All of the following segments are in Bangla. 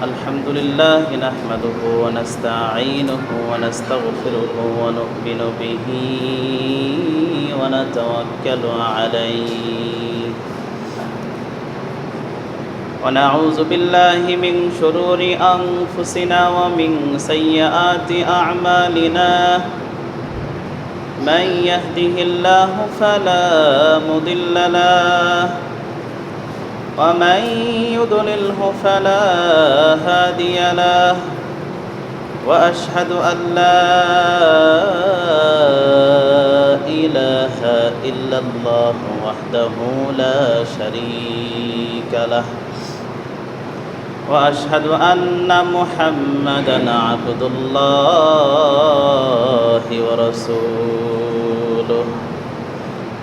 الحمد لله نحمده ونستعينه ونستغفره ونؤمن به ونتوكل عليه ونعوذ بالله من شرور أنفسنا ومن سيئات أعمالنا من يهده الله فلا مضل له ومن يضلله فلا هادي له وأشهد أن لا إله إلا الله وحده لا شريك له وأشهد أن محمدًا عبد الله ورسوله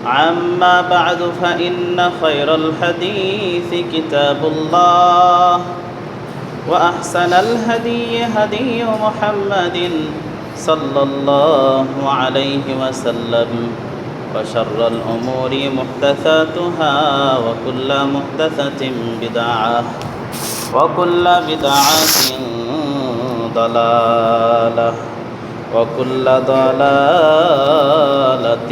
أما بعد فإن خير الحديث كتاب الله وأحسن الهدي هدي محمد صلى الله عليه وسلم وشر الأمور محدثاتها وكل محدثة بدعة وكل بدعة ضلالة وكل ضلالة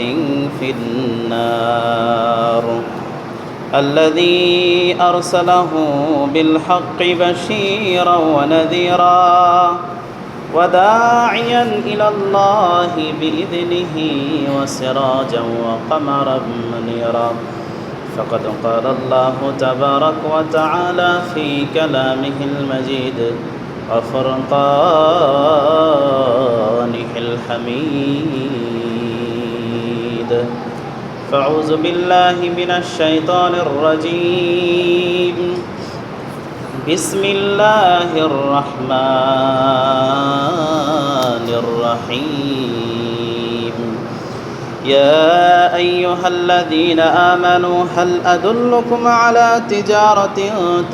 في النار الذي أرسله بالحق بشيرا ونذيرا وداعيا إلى الله بإذنه وسراجا وقمرا منيرا فقد قال الله تبارك وتعالى في كلامه المجيد وفرقانه الحميد فأعوذ بالله من الشيطان الرجيم بسم الله الرحمن الرحيم يا أيها الذين آمنوا هل أدلكم على تجارة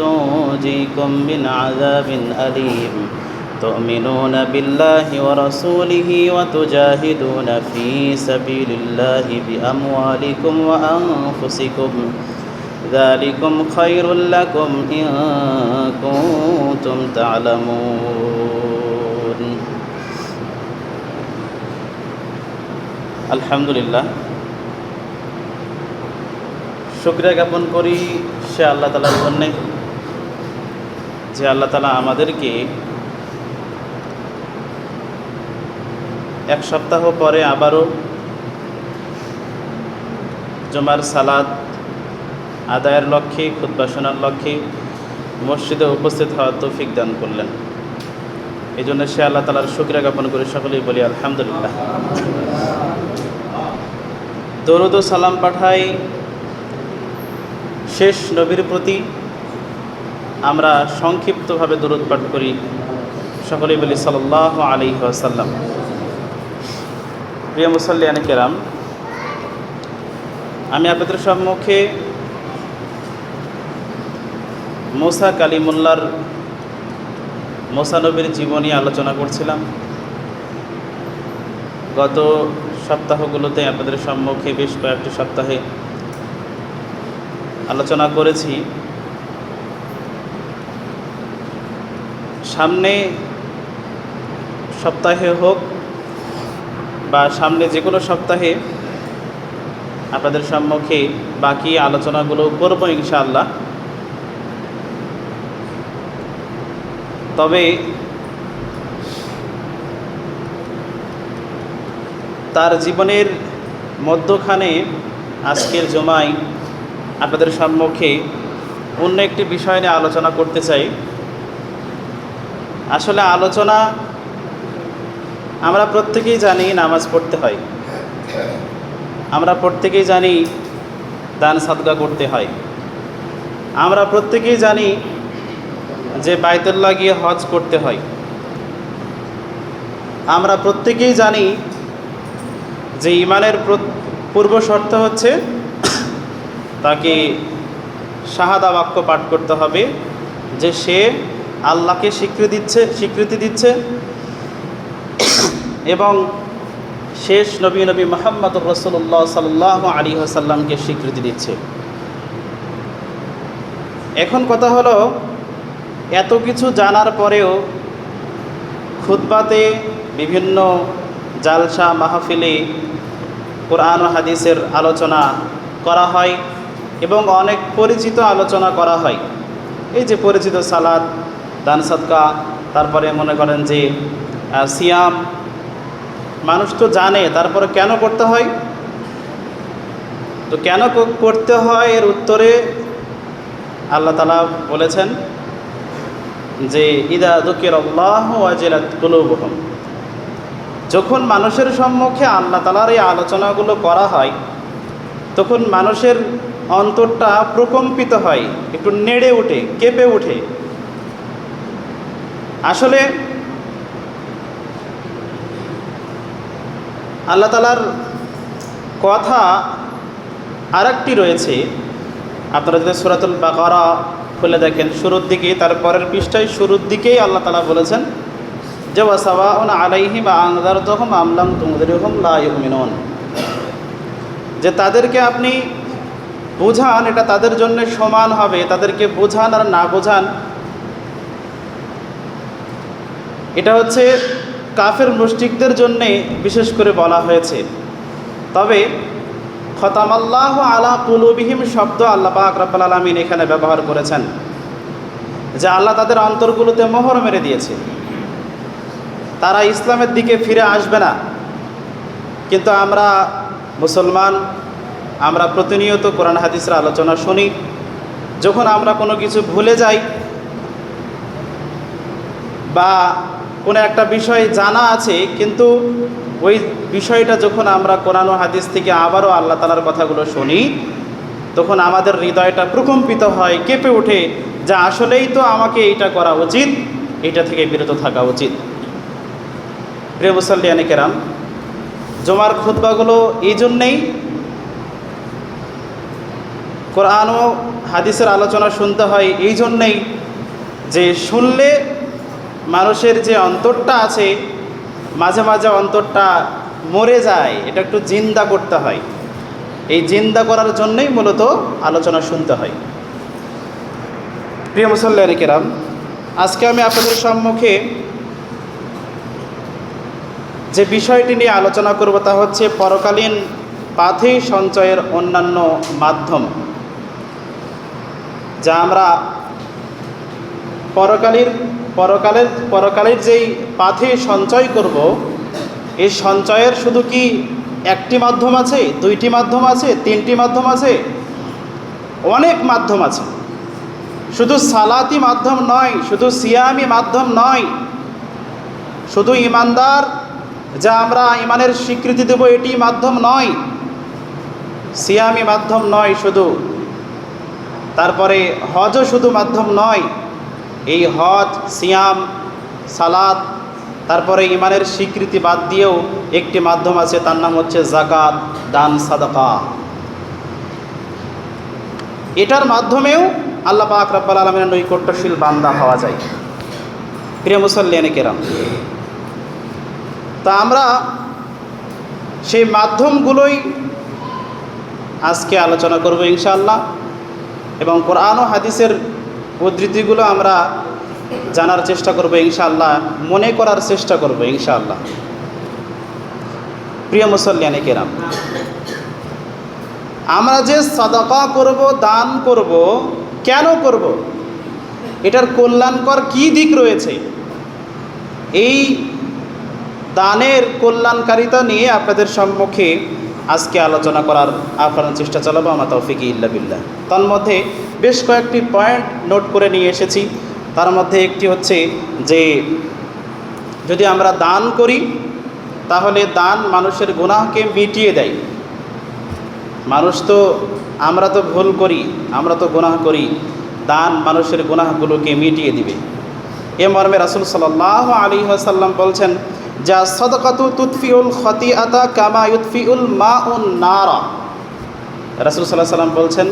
تنجيكم من عذاب أليم تؤمنون بالله ورسوله وتجاهدون في سبيل الله بأموالكم وأنفسكم ذلكم خير لكم إن كنتم تعلمون আলহামদুলিল্লাহ শুকরিয়া জ্ঞাপন করি সে আল্লাহ তাআলার জন্য যে আল্লাহ তাআলা আমাদেরকে এক সপ্তাহ পরে আবারও জুমার সালাত আদায়ের লক্ষ্যে খুতবা শোনার লক্ষ্যে মসজিদে উপস্থিত হওয়ার তৌফিক দান করলেন। এই জন্য সে আল্লাহ তাআলার শুকরিয়া জ্ঞাপন করে সকলেই বলি আলহামদুলিল্লাহ। দরুদ ও সালাম পাঠাই শেষ নবীর প্রতি। আমরা সংক্ষিপ্তভাবে দরুদ পাঠ করি, সকলেই বলি সাল্লাল্লাহু আলাইহি ওয়াসাল্লাম। প্রিয় মুসাল্লিয়ানে কেরাম, আমি আপনাদের সম্মুখে মুসা কালিমুল্লাহর মুসা নবীর জীবনী আলোচনা করছিলাম। গত সপ্তাহগুলোতে আপনাদের সম্মুখে বেশ কয়েকটি সপ্তাহে আলোচনা করেছি। সামনে সপ্তাহে হোক বা সামনে যে কোনো সপ্তাহে আপনাদের সম্মুখে বাকি আলোচনাগুলো করব ইনশাআল্লাহ। তবে তার জীবনের মধ্যখানে আজকের জুমায় আপনাদের সম্মুখে অন্য একটি বিষয় নিয়ে আলোচনা করতে চাই। আসলে আলোচনা, আমরা প্রত্যেকেই জানি নামাজ পড়তে হয়, আমরা প্রত্যেকেই জানি দান সাদকা করতে হয়, আমরা প্রত্যেকেই জানি যে বাইতুল্লাহ গিয়ে হজ করতে হয়, আমরা প্রত্যেকেই জানি যে ইমানের পূর্ব শর্ত হচ্ছে তাকে শাহাদা বাক্য পাঠ করতে হবে যে সে আল্লাহকে স্বীকৃতি দিচ্ছে এবং শেষ নবী মুহাম্মদুর রাসূলুল্লাহ সাল্লাল্লাহু আলাইহি ওয়াসাল্লামকে স্বীকৃতি দিচ্ছে। এখন কথা হলো এত কিছু জানার পরেও খুতবাতে বিভিন্ন জালসা মাহফিলে কোরআন ও হাদিসের আলোচনা করা হয় এবং অনেক পরিচিত আলোচনা করা হয়। এই যে পরিচিত সালাত, দান সাদকা, তারপরে মনে করেন যে সিয়াম, মানুষ তো জানে, তারপরে কেন করতে হয়? তো কেন করতে হয় এর উত্তরে আল্লাহ তাআলা বলেছেন যে ইদা যুকিরাল্লাহু ওয়াজিলাত কুলুবুহুম, যখন মানুষের সম্মুখে আল্লাহ তাআলার এই আলোচনাগুলো করা হয় তখন মানুষের অন্তরটা প্রকম্পিত হয়, একটু নেড়ে ওঠে, কেঁপে ওঠে। আসলে আল্লাহ তাআলার কথা আরেকটি রয়েছে, আপনারা যদি সূরাতুল বাকারা খুলে দেখেন শুরুর দিকে, তারপরের পৃষ্ঠায় শুরুর দিকেই আল্লাহ তাআলা বলেছেন যে ওয়াসাওয়াউন আলাইহিম আনযারতুহুম আম লাম তুনযিরহুম লা ইউমিনুন, যে তাদেরকে আপনি বোঝান, এটা তাদের জন্য সমান হবে, তাদেরকে বোঝান আর না বোঝান। এটা হচ্ছে কাফের মুশরিকদের জন্যে বিশেষ করে বলা হয়েছে। তবে খতামাল্লাহু আলা কুলুবিহিম শব্দ আল্লাহ পাক রব্বুল আলামিন এখানে ব্যবহার করেছেন, যে আল্লাহ তাদের অন্তরগুলোতে মোহর মেরে দিয়েছে, তারা ইসলামের দিকে ফিরে আসবে না। কিন্তু আমরা মুসলমান, আমরা প্রতিনিয়ত কোরআন হাদিসের আলোচনা শুনি। যখন আমরা কোনো কিছু ভুলে যাই বা কোনো একটা বিষয় জানা আছে কিন্তু ওই বিষয়টা যখন আমরা কোরআন ও হাদিস থেকে আবারও আল্লাহ তাআলার কথাগুলো শুনি, তখন আমাদের হৃদয়টা প্রকম্পিত হয়, কেঁপে ওঠে, যে আসলেই তো আমাকে এইটা করা উচিত, এইটা থেকে বিরত থাকা উচিত। প্রিয় মুসল্লিয়ানে কেরাম, জুমার খুতবাগুলো এই জন্যেই, কোরআন ও হাদিসের আলোচনা শুনতে হয় এই জন্যেই যে শুনলে মানুষের যে অন্তরটা আছে, মাঝে মাঝে অন্তরটা মরে যায়, এটা একটু জিন্দা করতে হয়। এই জিন্দা করার জন্যই মূলত আলোচনা শুনতে হয়। প্রিয় মুসল্লিয়ানে কেরাম, আজকে আমি আপনাদের সম্মুখে যে বিষয়টি নিয়ে আলোচনা করব তা হচ্ছে পরকালীন পাথেয় সঞ্চয়ের অন্যান্য মাধ্যম, যা আমরা পরকালের যেই পাথেয় সঞ্চয় করব, এই সঞ্চয়ের শুধু কি একটি মাধ্যম আছে, দুইটি মাধ্যম আছে, তিনটি মাধ্যম আছে? অনেক মাধ্যম আছে। শুধু সালাতি মাধ্যম নয়, শুধু সিয়ামি মাধ্যম নয়, শুধু ইমানদার যা আমরা ইমানের স্বীকৃতি দেব এটি মাধ্যম নয়, সিয়ামি মাধ্যম নয় শুধু, তারপরে হজও শুধু মাধ্যম নয়। এই হজ, সিয়াম, সালাত, তারপরে ইমানের স্বীকৃতি বাদ দিয়েও একটি মাধ্যম আছে, তার নাম হচ্ছে যাকাত, দান সাদাকা। এটার মাধ্যমেও আল্লাহ পাক রব্বুল আলামিনের নৈকট্যশীল বান্দা হওয়া যায়। প্রিয় মুসল্লিয়ানে কেরাম, তা আমরা সেই মাধ্যমগুলোই আজকে আলোচনা করব ইনশাআল্লাহ, এবং কোরআন ও হাদিসের উদ্ধৃতিগুলো আমরা জানার চেষ্টা করব ইনশাআল্লাহ, মনে করার চেষ্টা করব ইনশাআল্লাহ। প্রিয় মুসল্লিয়ানে কেরাম, আমরা যে সাদাকা করব, দান করব, কেন করব? এটার কল্যাণকর কি দিক রয়েছে? এই দানের কল্যাণকারিতা নিয়ে আপনাদের সম্মুখে আজকে আলোচনা করার আপ্রাণ চেষ্টা চালাবো, আমার তৌফিক ইল্লা বিল্লাহ। তার মধ্যে বেশ কয়েকটি পয়েন্ট নোট করে নিয়ে এসেছি। তার মধ্যে একটি হচ্ছে যে যদি আমরা দান করি তাহলে দান মানুষের গুনাহকে মিটিয়ে দেয়। আমরা তো ভুল করি, আমরা তো গুনাহ করি, দান মানুষের গুনাহগুলোকে মিটিয়ে দিবে। এ মর্মে রাসূল সাল্লাল্লাহু আলাইহি ওয়াসাল্লাম বলছেন, যা সাদাকাতু তুতফিউল খতিআতা কামা ইউতফিউল মাউন নারা। রাসূল সাল্লাল্লাহু আলাইহি ওয়াসাল্লাম বলছেন,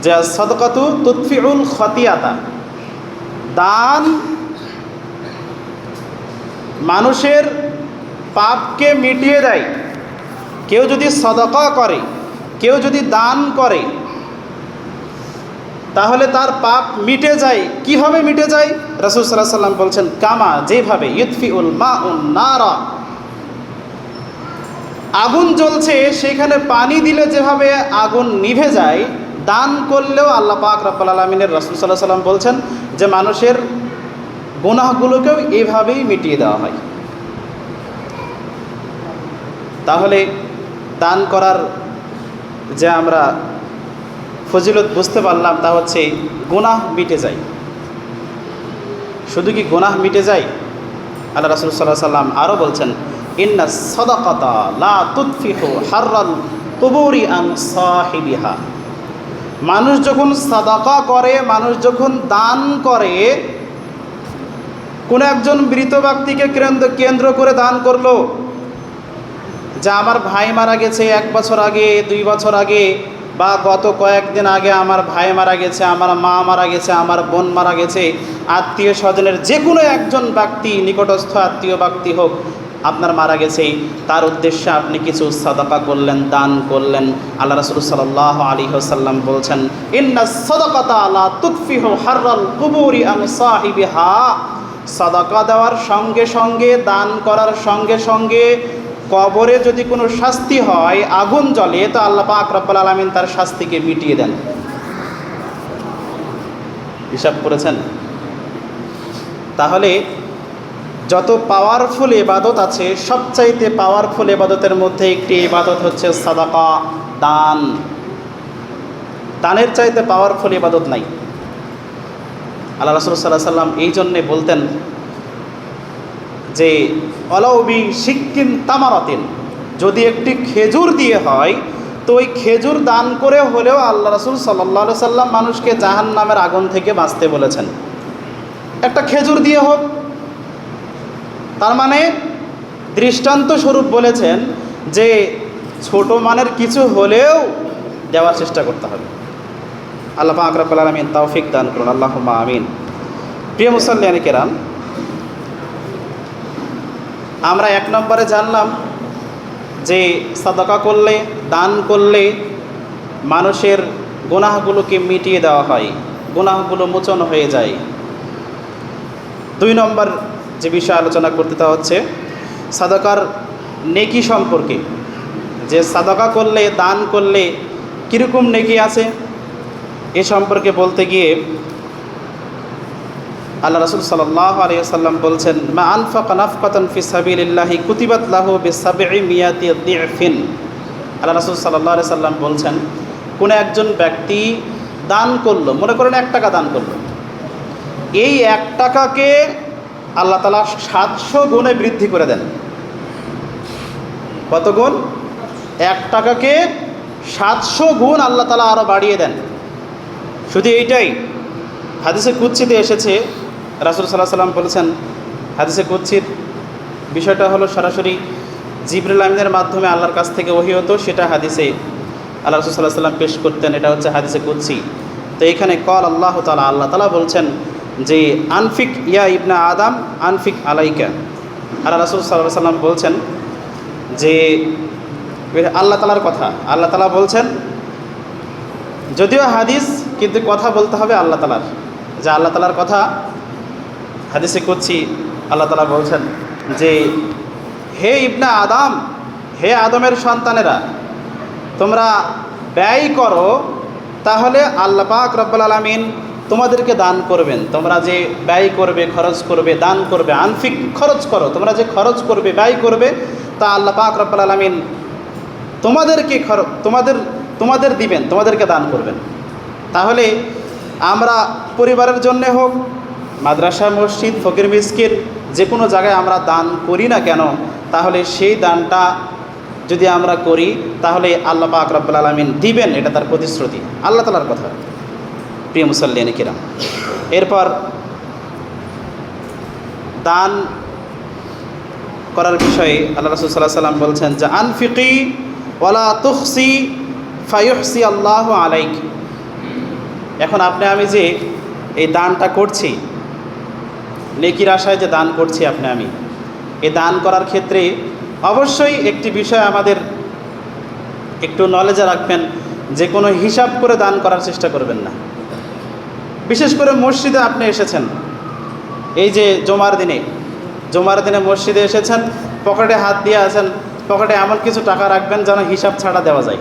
যা সাদাকাতু তুতফিউল খতিআতা, দান মানুষের পাপকে মিটিয়ে দেয়। কেউ যদি সাদাকা করে, কেউ যদি দান করে, তাহলে তার পাপ মিটে যায়। কিভাবে মিটে যায়? রাসূল সাল্লাল্লাহু আলাইহি সাল্লাম বলছেন, কামা, যেভাবে ইউতফিউল মাউন নারা, আগুন জ্বলছে সেখানে পানি দিলে যেভাবে আগুন নিভে যায়, দান করলেও আল্লাহ পাক রব্বুল আলামিনের রাসূল সাল্লাল্লাহু আলাইহি সাল্লাম বলছেন যে মানুষের গুনাহগুলোকেও এইভাবেই মিটিয়ে দেওয়া হয়। তাহলে দান করার যে আমরা ফজিলত বুঝতে পারলাম তা হচ্ছে গুনাহ মিটে যায়। শুধু কি গুনাহ মিটে যায়? আল্লাহ রাসূল সাল্লাল্লাহু আলাইহি সাল্লাম আরও বলছেন, ইন্না সাদাকাতা লা তুতফিহু হাররাল কুবুরি আন সাহিবিহা। মানুষ যখন সাদাকা করে, মানুষ যখন দান করে, কোনো একজন মৃত ব্যক্তিকে কেন্দ্র করে দান করলো, যে আমার ভাই মারা গেছে 1 বছর আগে, 2 বছর আগে, বা গত কয়েকদিন আগে আমার ভাই মারা গেছে, আমার মা মারা গেছে, আমার বোন মারা গেছে, আত্মীয় স্বজনের যে কোনো একজন ব্যক্তি, নিকটস্থ আত্মীয় ব্যক্তি হোক, আপনার মারা গেছে, তার উদ্দেশ্যে আপনি কিছু সাদাকা করলেন, দান করলেন। আল্লাহ রাসূল সাল্লাল্লাহু আলাইহি ওয়াসাল্লাম বলছেন, ইন্নাস সাদাকাতা লা তুতফিহু হাররাল কুবুরি আন সাহিবিহা। সাদাকা দেওয়ার সঙ্গে সঙ্গে, দান করার সঙ্গে সঙ্গে কবরে যদি কোনো শাস্তি হয়, আগুন জ্বলে, তো আল্লাহ পাক রব্বুল আলামিন তার শাস্তিকে মিটিয়ে দেন। হিসাব করেছেন? তাহলে যত পাওয়ারফুল ইবাদত আছে, সবচাইতে পাওয়ারফুল ইবাদতের মধ্যে একটি ইবাদত হচ্ছে সাদাকা, দান। দানের চাইতে পাওয়ারফুল ইবাদত নাই। আল্লাহ রাসূল সাল্লাল্লাহু আলাইহি সাল্লাম এই জন্যে বলতেন যে অলৌবি শিক্কিন তামারাতিন, যদি একটি খেজুর দিয়ে হয় তো ওই খেজুর দান করে হলেও আল্লাহ রাসূল সাল্লাল্লাহু আলাইহি সাল্লাম মানুষকে জাহান্নামের আগুন থেকে বাঁচতে বলেছেন। একটা খেজুর দিয়ে হোক, তার মানে দৃষ্টান্ত স্বরূপ বলেছেন যে ছোট মানের কিছু হলেও দেওয়ার চেষ্টা করতে হবে। আল্লাহ পাক রব্বুল আলামিন তৌফিক দান করুন, আল্লাহুম্মা আমিন। প্রিয় মুসল্লিয়ানে কেরাম, আমরা 1 নম্বরে জানলাম যে সাদাকা করলে, দান করলে মানুষের গুনাহগুলোকে মিটিয়ে দেওয়া হয়, গুনাহগুলো মোচন হয়ে যায়। 2 নম্বর যে বিষয় আলোচনা করতে তা হচ্ছে সাদাকার নেকি সম্পর্কে, যে সাদাকা করলে, দান করলে কীরকম নেকি আছে এ সম্পর্কে বলতে গিয়ে আল্লাহ রাসূল সাল্লাল্লাহু আলাইহি ওয়াসাল্লাম বলছেন, মা আনফাকা নাফকাতান ফি সাবিলিল্লাহি কুতিবাত লাহু বিসাবঈ মিয়াতি দিফিন। আল্লাহ রাসূল সাল্লাল্লাহু আলাইহি ওয়াসাল্লাম বলছেন, কোনো একজন ব্যক্তি দান করলো, মনে করেন 1 টাকা দান করলো, এই 1 টাকাকে আল্লাহ তাআলা 700 গুণে বৃদ্ধি করে দেন। কত গুণ? 1 টাকাকে 700 গুণ আল্লাহ তাআলা আরও বাড়িয়ে দেন। শুধু এইটাই, হাদিসে কুদসিতে এসেছে, রাসূল সাল্লাল্লাহু আলাইহি ওয়াসাল্লাম বলেছেন, হাদিসে কুদসির বিষয়টা হলো সরাসরি জিবরিল আমিনের মাধ্যমে আল্লাহর কাছ থেকে ওহী হতো, সেটা হাদিসে আল্লাহ রাসূল সাল্লাল্লাহু আলাইহি ওয়াসাল্লাম পেশ করতেন, এটা হচ্ছে হাদিসে কুদসি। তো এখানে কল আল্লাহ তাআলা, আল্লাহ তাআলা বলছেন যে আনফিক ইয়া ইবনা আদম আনফিক আলাইকা। আল্লাহ রাসূল সাল্লাল্লাহু আলাইহি ওয়াসাল্লাম বলছেন যে আল্লাহ তাআলার কথা, আল্লাহ তাআলা বলছেন, যদিও হাদিস কিন্তু কথা বলতে হবে আল্লাহ তাআলার, যে আল্লাহ তাআলার কথা হাদিসে কুদসি আল্লাহ তাআলা বলছেন যে হে ইবনা আদম, হে আদমের সন্তানেরা, তোমরা ব্যয় করো, তাহলে আল্লাহ পাক রব্বুল আলামিন তোমাদেরকে দান করবেন। তোমরা যে ব্যয় করবে, খরচ করবে, দান করবে, আনফিক খরচ করো, তোমরা যে খরচ করবে, ব্যয় করবে, তা আল্লাহ পাক রব্বুল আলামিন তোমাদেরকে তোমাদের দিবেন, তোমাদেরকে দান করবেন। তাহলে আমরা পরিবারের জন্যে হোক, মাদ্রাসা, মসজিদ, ফকির মিসকিন, যে কোনো জায়গায় আমরা দান করি না কেন, তাহলে সেই দানটা যদি আমরা করি তাহলে আল্লাহ পাক রব্বুল আলামিন দিবেন, এটা তার প্রতিশ্রুতি, আল্লাহ তাআলার কথা। প্রিয় মুসল্লিয়ানে কিরাম, এরপর দান করার বিষয়ে আল্লাহ রাসূল সাল্লাল্লাহু আলাইহি ওয়াসাল্লাম বলছেন যে আনফিকি ওয়ালা তুখসি ফায়ুহসি আল্লাহু আলাইক। এখন আপনি আমি যে এই দানটা করছি, নেকির আশায় যে দান করছি আপনি আমি, এই দান করার ক্ষেত্রে অবশ্যই একটি বিষয় আমাদের একটু নলেজে রাখবেন, যে কোনো হিসাব করে দান করার চেষ্টা করবেন না। বিশেষ করে মসজিদে আপনি এসেছেন, এই যে জুমার দিনে মসজিদে এসেছেন, পকেটে হাত দিয়ে আছেন, পকেটে এমন কিছু টাকা রাখবেন যেন হিসাব ছাড়া দেওয়া যায়।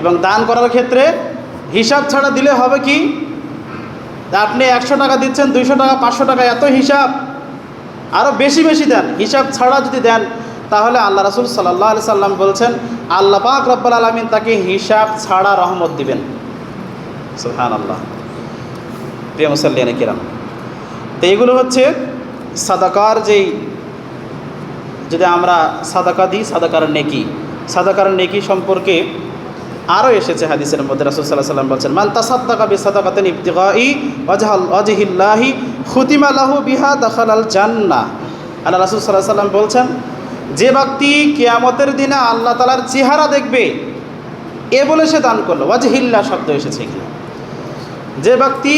এবং দান করার ক্ষেত্রে হিসাব ছাড়া দিলে হবে কি, আপনি 100 টাকা দিচ্ছেন, 200 টাকা, 500 টাকা, এত হিসাব, আরও বেশি বেশি দেন। হিসাব ছাড়া যদি দেন তাহলে আল্লাহ রাসূল সাল্লাল্লাহু আলাইহি সাল্লাম বলছেন আল্লাহ পাক রব্বুল আলামিন তাকে হিসাব ছাড়া রহমত দিবেন। সুবহানাল্লাহ। প্রিয় মুসল্লিয়ানে কিরাম, তো এগুলো হচ্ছে সাদাকার যেই, যদি আমরা সাদাকা দিই, সাদাকার নেকি সম্পর্কে আরও এসেছে হাদিসের মধ্যে। রাসূল সাল্লাল্লাহু আলাইহি ওয়াসাল্লাম বলছেন মান তাসাদ্দাকা বিসাদাকাতিন ইবতিগাই ওয়াজহিল্লাহি খুতিমা লাহু বিহা দাখালাল জান্নাহ। আল্লাহ রাসূল সাল্লাল্লাহু আলাইহি ওয়াসাল্লাম বলছেন, যে ব্যক্তি কিয়ামতের দিনে আল্লাহ তাআলার চেহারা দেখবে এ বলে সে দান করলো, ওয়াজহিল্লাহ শব্দ এসেছে এখানে। যে ব্যক্তি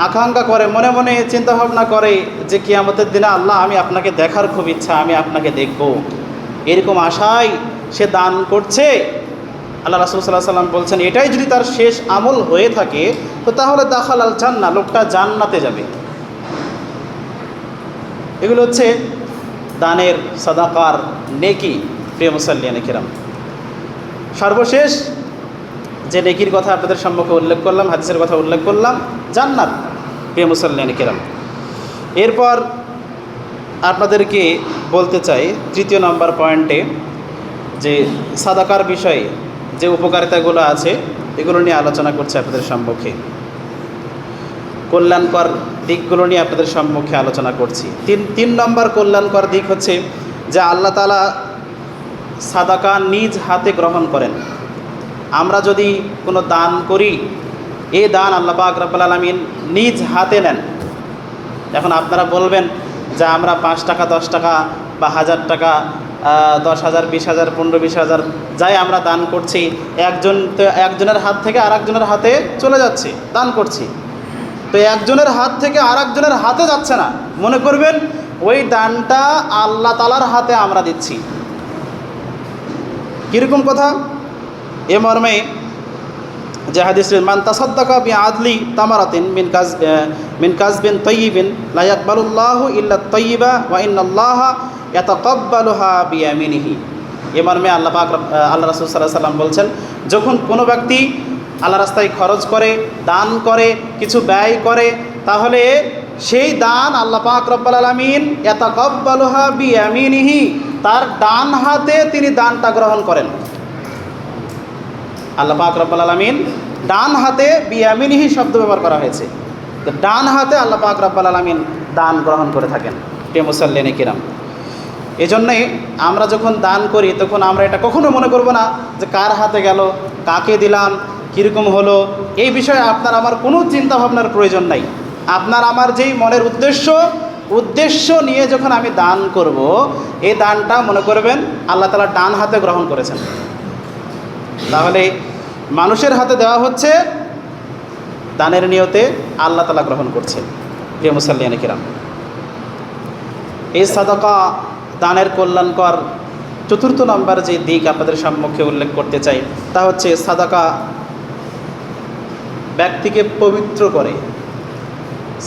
আকাঙ্ক্ষা করে, মনে মনে চিন্তা ভাবনা করে যে কিয়ামতের দিনে আল্লাহ আমি আপনাকে দেখার খুব ইচ্ছা, আমি আপনাকে দেখব, এরকম আশায় সে দান করছে, আল্লাহ রাসূল সাল্লাল্লাহু আলাইহি ওয়াসাল্লাম বলছেন এটাই যদি তার শেষ আমল হয়ে থাকে তো তাহলে দাখালাল জান্নাহ, লোকটা জান্নাতে যাবে। এগুলো হচ্ছে দানের, সাদাকার নেকি। প্রিয় মুসল্লিয়ানে কিরাম, সর্বশেষ যে নেকির কথা আপনাদের সম্মুখে উল্লেখ করলাম, হাদিসের কথা উল্লেখ করলাম, জান্নাত। প্রিয় মুসল্লিয়ানে কিরাম, এরপর আপনাদেরকে বলতে চাই 3 নম্বর পয়েন্টে যে সাদাকার বিষয়ে যে উপকারিতাগুলো আছে এগুলো নিয়ে আলোচনা করছে আপনাদের সম্মুখে, কল্যাণকর দিকগুলো নিয়ে আপনাদের সম্মুখে আলোচনা করছি। 3 নম্বর কল্যাণকর দিক হচ্ছে যে আল্লাহ তাআলা সাদাকা নিজ হাতে গ্রহণ করেন। আমরা যদি কোনো দান করি, এই দান আল্লাহ পাক রব্বুল আলামিন নিজ হাতে নেন। এখন আপনারা বলবেন যে আমরা 5 টাকা, 10 টাকা বা 1000 টাকা, 10,000, 20,000, 15-20,000 যাই আমরা দান করছি, একজনের হাত থেকে আরেকজনের হাতে চলে যাচ্ছে, দান করছি। তো একজনের হাত থেকে আরেকজনের হাতে যাচ্ছে না, মনে করবেন ওই দানটা আল্লাহ তাআলার হাতে আমরা দিচ্ছি। কীরকম কথা? এ মর্মে যে হাদিস, মান তাসাদ্দাকা বিআদলি তামারাতিন মিন কাসবিন তাইয়িবিন লা ইয়াকবালুল্লাহু ইল্লা তাইয়িবা ওয়া ইন্নাল্লাহা ইয়াতাকাব্বালুহা বিয়ামিনিহি। এ মর্মে আল্লাহ রাসূল সাল্লাল্লাহু আলাইহি ওয়াসাল্লাম বলছেন, যখন কোনো ব্যক্তি আল্লাহ রাস্তায় খরচ করে, দান করে, কিছু ব্যয় করে, তাহলে সেই দান আল্লাহ পাক রব্বুল আলামিন ইয়াতাকাব্বালুহা বিয়ামিনিহি, তার ডান হাতে তিনি দানটা গ্রহণ করেন। আল্লাহ পাক রব্বুল আলামিন ডান হাতে, বিয়ামিনিহি শব্দ ব্যবহার করা হয়েছে, তো ডান হাতে আল্লাহ পাক রব্বুল আলামিন দান গ্রহণ করে থাকেন। প্রিয় মুসল্লিয়ানে কিরাম, এজন্যই আমরা যখন দান করি তখন আমরা এটা কখনো মনে করব না যে কার হাতে গেল, কাকে দিলাম, কীরকম হলো, এই বিষয়ে আপনার আমার কোনো চিন্তা ভাবনার প্রয়োজন নাই। আপনার আমার যেই মনের উদ্দেশ্য নিয়ে যখন আমি দান করব, এই দানটা মনে করবেন আল্লাহ তাআলা ডান হাতে গ্রহণ করেছেন। তাহলে মানুষের হাতে দেওয়া হচ্ছে, দানের নিয়তে আল্লাহ তাআলা গ্রহণ করছেন। প্রিয় মুসল্লিয়ানে কিরাম, এই সাদাকা দানের কল্যাণকর 4 নম্বর যে দিক আপনাদের সম্মুখে উল্লেখ করতে চাই তা হচ্ছে সাদাকা ব্যক্তিকে পবিত্র করে।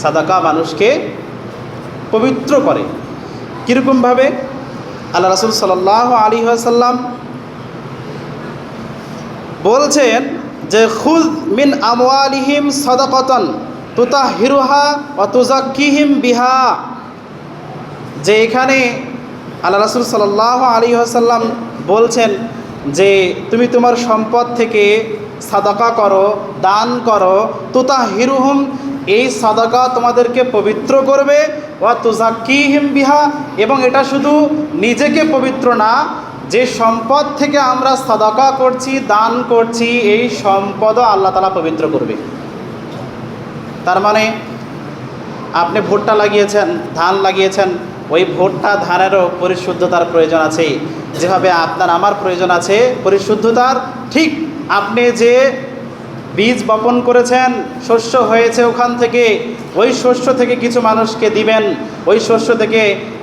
সাদাকা মানুষকে পবিত্র করে। কীরকমভাবে? আল্লাহ রাসূল সাল্লাল্লাহু আলাইহি ওয়াসাল্লাম বলছেন যে খুয মিন আমওয়ালিহিম সাদাকাতান তুতাহিরুহা ওয়া তুযাক্কিহিম বিহা। যে এখানে আল্লাহ রাসূল সাল্লাল্লাহু আলাইহি ওয়াসাল্লাম বলছেন যে তুমি তোমার সম্পদ থেকে সাদাকা করো, দান করো, তুতাহিরুহুম, এই সাদাকা তোমাদেরকে পবিত্র করবে, ওয়া তুযাক্কিহিম বিহা, এবং এটা শুধু নিজেকে পবিত্র না, যে সম্পদ থেকে আমরা সাদাকা করছি, দান করছি, এই সম্পদও আল্লাহ তাআলা পবিত্র করবে। তার মানে আপনি ভুট্টা লাগিয়েছেন, ধান লাগিয়েছেন, ওই ভুট্টা ধানেরও পরিশুদ্ধতার প্রয়োজন আছে। যেভাবে আপনার আমার প্রয়োজন আছে পরিশুদ্ধতার, ঠিক আপনি যে বীজ বপন করেছেন, শস্য হয়েছে ওখান থেকে, ওই শস্য থেকে কিছু মানুষকে দিবেন, ওই শস্য থেকে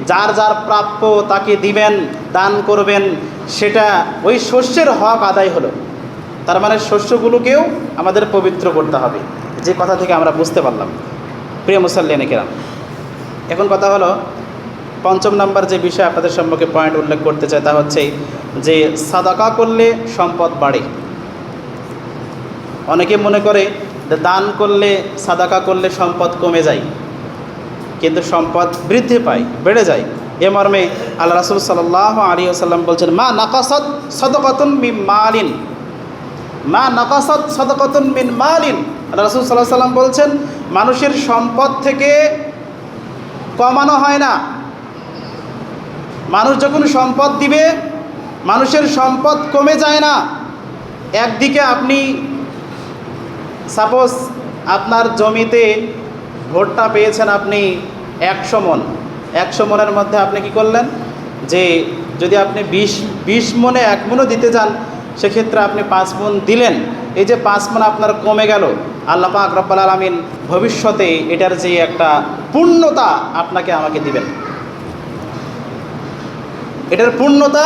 যার যার প্রাপ্য তাকে দিবেন, দান করবেন, সেটা ওই শস্যের হক আদায় হলো। তার মানে শস্যগুলোকেও আমাদের পবিত্র করতে হবে, যে কথা থেকে আমরা বুঝতে পারলাম। প্রিয় মুসাল্লিয়ানে কেরাম, এখন কথা হলো ৫ম নাম্বার যে বিষয় আপনাদের সম্পর্কে পয়েন্ট উল্লেখ করতে চাই, তা হচ্ছে যে সাদাকা করলে সম্পদ বাড়ে। অনেকে মনে করে যে দান করলে, সাদাকা করলে সম্পদ কমে যায়, কিন্তু সম্পদ বৃদ্ধি পায়, বেড়ে যায়। এ মর্মে আল্লাহ রাসূল সাল্লাল্লাহু আলাইহি ওয়াসাল্লাম বলছেন, মা নাকাসাত সাদাকাতুন মিন মালিন, মা নাকাসাত সাদাকাতুন মিন মালিন। আল্লাহ রাসূল সাল্লাল্লাহু আলাইহি ওয়াসাল্লাম বলছেন, মানুষের সম্পদ থেকে কমানো হয় না। মানুষ যখন সম্পদ দিবে, মানুষের সম্পদ কমে যায় না। একদিকে আপনি সাপোজ আপনার জমিতে ভুট্টা পেয়েছেন আপনি ১০০ মণ, ১০০ মণের মধ্যে আপনি কি করলেন, যে যদি আপনি ২০ মণে ১ মণও দিতে যান, সেক্ষেত্রে আপনি ৫ মণ দিলেন। এই যে ৫ মণ আপনার কমে গেল, আল্লাহ পাক রব্বুল আলামিন ভবিষ্যতে এটার যে একটা পূর্ণতা আপনাকে আমাকে দিবেন, এটার পূর্ণতা